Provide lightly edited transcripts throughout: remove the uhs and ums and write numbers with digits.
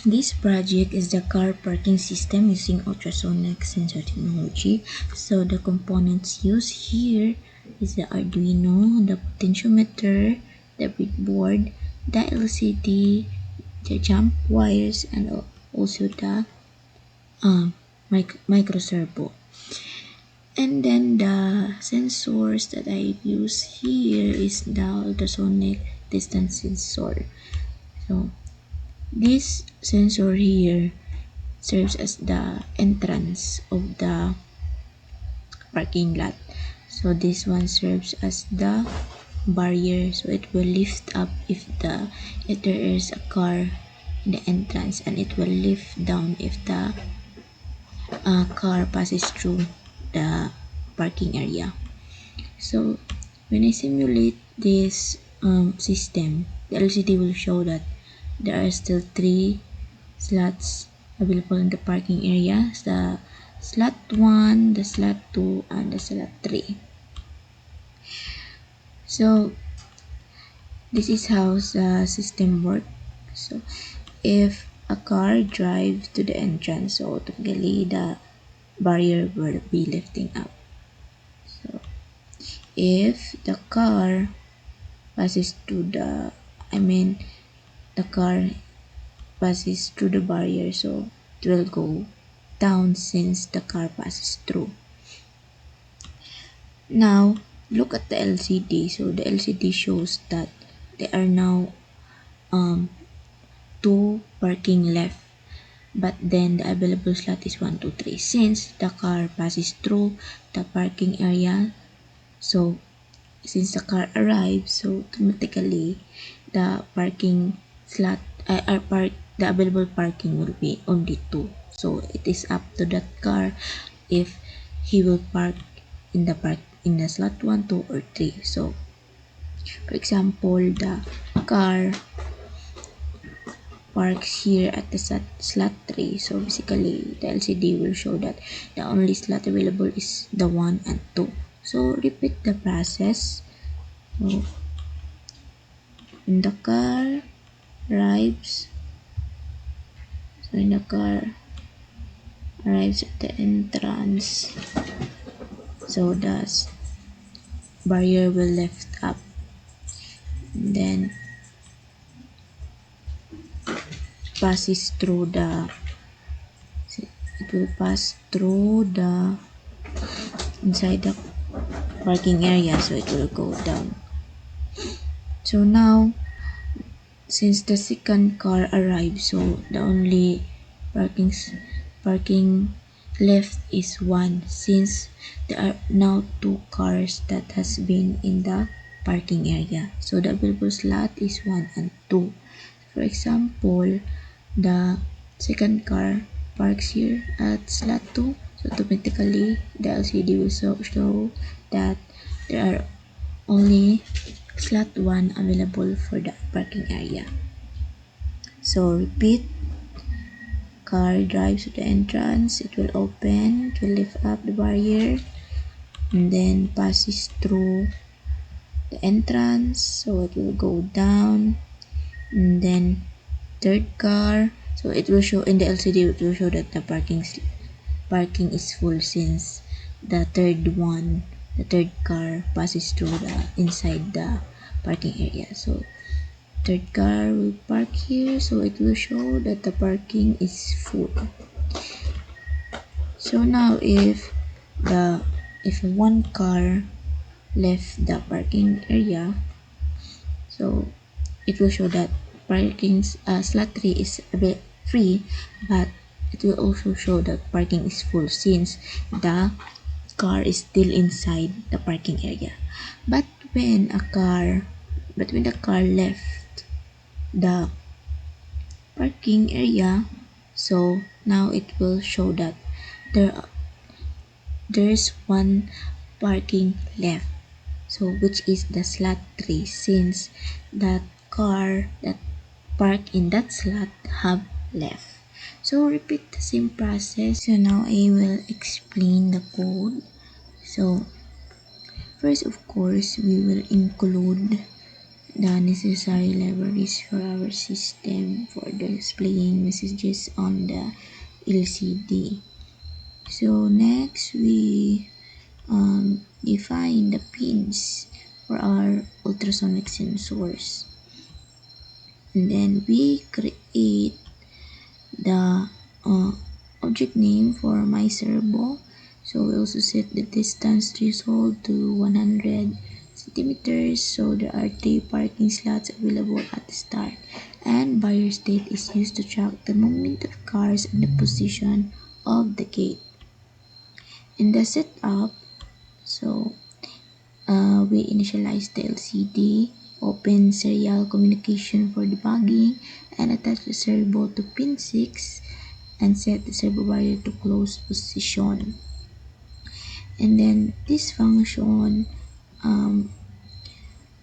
This project is the car parking system using ultrasonic sensor technology. So the components used here is the Arduino, the potentiometer, the breadboard, the LCD, the jump wires, and also the micro servo. And then the sensors that I use here is the ultrasonic distance sensor. So this sensor here serves as the entrance of the parking lot. So this one serves as the barrier, so it will lift up if there is a car in the entrance, and it will lift down if the car passes through the parking area. So when I simulate this system, the LCD will show that there are still three slots available in the parking area: the slot 1, the slot 2, and the slot 3. So this is how the system works. So if a car drives to the entrance, so automatically the barrier will be lifting up. So if the car passes through the car passes through the barrier, so it will go down since the car passes through. Now look at the LCD. So the LCD shows that there are now two parking left, but then the available slot is 1, 2, 3. Since the car passes through the parking area, so since the car arrives, so automatically the parking slot the available parking will be only 2. So it is up to that car if he will park in the slot 1, 2, or 3. So for example, the car parks here at the slot 3. So basically the LCD will show that the only slot available is the 1 and 2. So repeat the process. So when the car arrives, when the car arrives at the entrance, so the barrier will lift up, and then passes through it will pass through the inside the parking area, so it will go down. So now since the second car arrived, so the only parking left is 1, since there are now 2 cars that has been in the parking area. So the available slot is 1 and 2. For example, the second car parks here at slot 2, so automatically the LCD will show that there are only slot 1 available for the parking area. So repeat. Car drives to the entrance, it will open, it will lift up the barrier, and then passes through the entrance, so it will go down, and then third car, so it will show in the LCD, it will show that the parking is full since the third car passes through the inside the parking area. So third car will park here, so it will show that the parking is full. So now if one car left the parking area, so it will show that parking slot 3 is a bit free, but it will also show that parking is full since the car is still inside the parking area. But when the car left the parking area, so now it will show that there's one parking left, so which is the slot 3, since that car that parked in that slot have left. So repeat the same process. So now I will explain the code. So first, of course, we will include the necessary libraries for our system for displaying messages on the LCD. So next we define the pins for our ultrasonic sensors. And then we create the object name for my servo. So we also set the distance threshold to 100 centimeters. So there are 3 parking slots available at the start. And barrier state is used to track the movement of cars and the position of the gate. In the setup, so we initialize the LCD, open serial communication for debugging, and attach the servo to pin 6 and set the servo barrier to close position. And then this function um,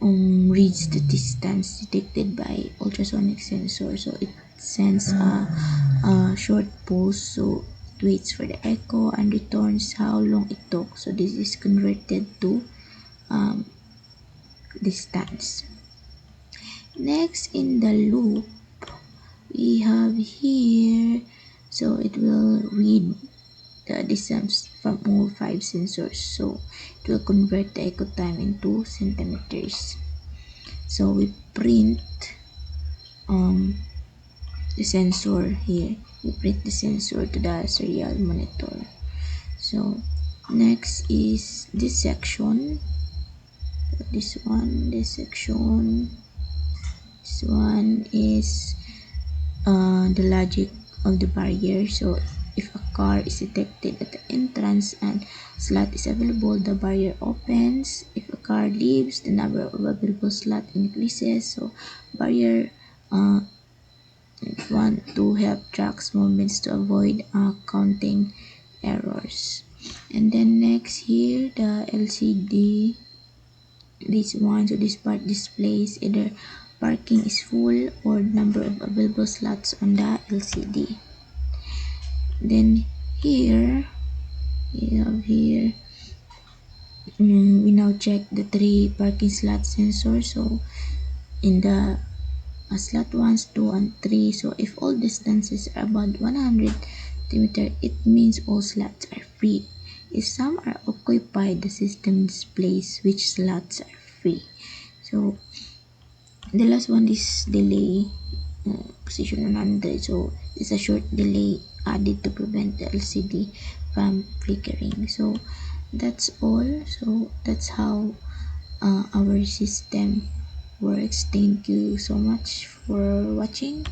reads the distance detected by ultrasonic sensor. So it sends a short pulse, so it waits for the echo and returns how long it took. So this is converted to um, distance. Next in the loop, we have here, so it will read the distance from all 5 sensors. So it will convert the echo time into centimeters. So we print um, the sensor here. We print the sensor to the serial monitor. So next is this section. This section. This one is the logic of the barrier. So if a car is detected at the entrance and slot is available, the barrier opens. If a car leaves, the number of available slot increases. So barrier want to help tracks movements to avoid counting errors. And then next here, the LCD, this one, so this part displays either parking is full or number of available slots on the LCD. Then here, we have here, we now check the 3 parking slot sensors. So in the slot 1, 2, and 3, so if all distances are about 100 centimeter, it means all slots are free. If some are occupied, the system displays which slots are free. So the last one is delay, position 100. So it's a short delay added to prevent the LCD from flickering. So that's all. So that's how our system works. Thank you so much for watching.